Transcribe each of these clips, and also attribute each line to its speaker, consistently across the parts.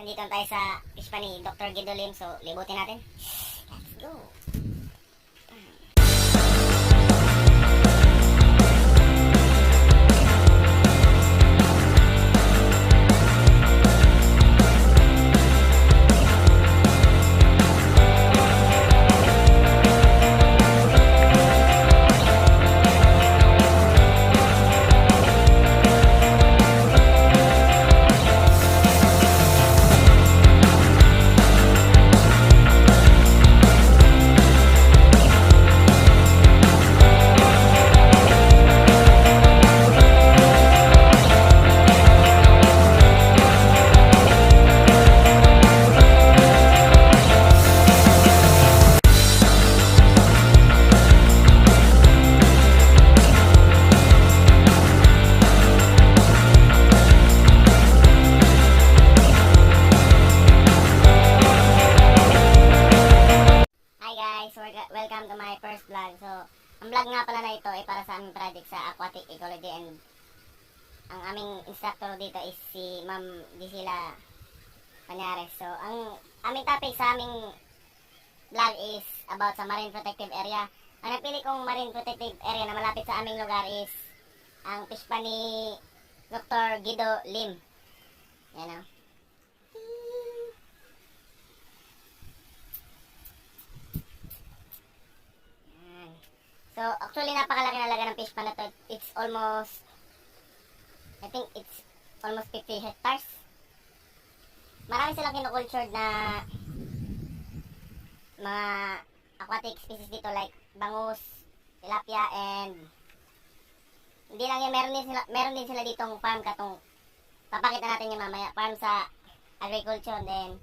Speaker 1: Nandito tayo sa ispa ni Dr. Guido Lim. So, libutin natin. Let's go! Welcome to my first vlog. So, ang vlog nga pala na ito ay para sa aming project sa Aquatic Ecology, and ang aming instructor dito is si Ma'am Gisela Panyares. So, ang aming topic sa aming vlog is about sa Marine Protective Area. Ang napili kong Marine Protective Area na malapit sa aming lugar is ang pispa ni Dr. Guido Lim. Yan o. So, actually, napakalaki na laga ng fish pan na to. It's almost, I think it's almost 50 hectares. Marami silang kinukultured na mga aquatic species dito like bangus, tilapia, and hindi lang yan, meron din sila ditong farm katong papakita natin yung mamaya. Farm sa agriculture, then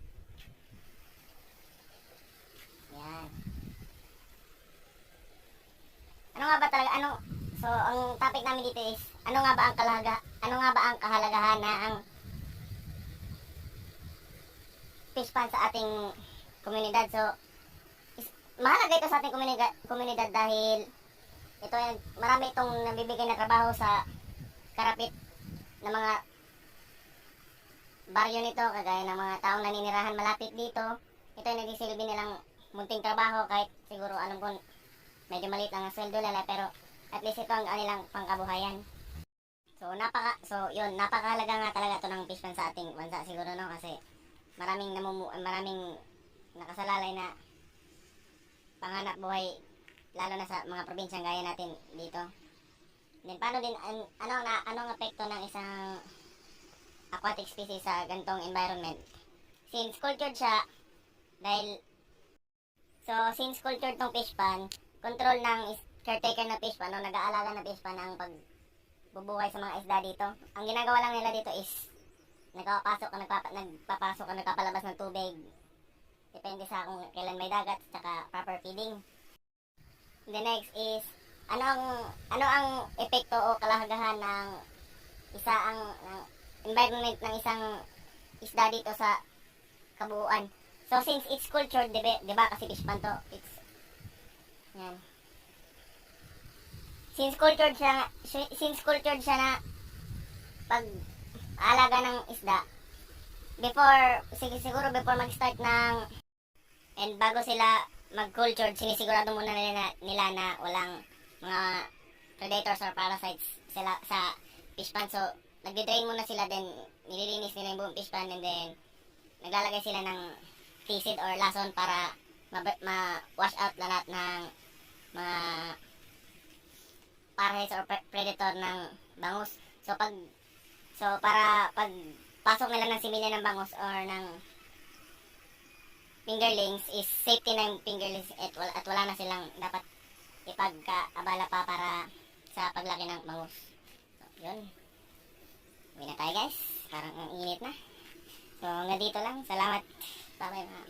Speaker 1: yan. Ano nga ba talaga, so ang topic namin dito is, ano nga ba ang kahalagahan na ang fish pan sa ating komunidad. So, mahalaga ito sa ating komunidad dahil ito yan, marami itong nabibigay na trabaho sa karapit na mga baryo nito, kagaya ng mga taong naninirahan malapit dito. Ito ay nagsisilbi nilang munting trabaho, kahit siguro alam ko medyo maliit lang ang sweldo nila, pero at least ito ang kanilang pangkabuhayan. So yun, napakahalaga nga talaga ito ng fish pan sa ating bansa siguro, no, kasi maraming nakasalalay na panganap buhay, lalo na sa mga probinsyang gaya natin dito. Then paano din, anong epekto ng isang aquatic species sa gantong environment? Since cultured siya, since cultured tong fish pan, control ng caretaker na fish pan, nag-aalaga na fish pan ang pagbubuhay sa mga isda dito. Ang ginagawa lang nila dito is nagpapalabas ng tubig. Depende sa kung kailan may dagat, saka proper feeding. The next is, ano ang epekto o kalahagahan ng environment ng isang isda dito sa kabuuan. So since it's cultured, diba kasi fish pan to, yan. Since cultured siya na pag-aalaga ng isda, siguro before mag-start and bago sila mag-cultured, sinisigurado muna nila na walang mga predators or parasites sila sa fish pan. So, nagde-drain muna sila, then nililinis nila yung buong fish pan, and then naglalagay sila ng feed or lason para ma-wash out lahat ng mga parasites or predator ng bangus. So para pag pasok nila ng similya ng bangus or ng fingerlings is safety ng fingerlings, at wala na silang dapat ipagkaabala pa para sa paglaki ng bangus. So yun, uwi na tayo guys, parang ang init na. So hanggang dito lang, salamat, bye bye ma'am.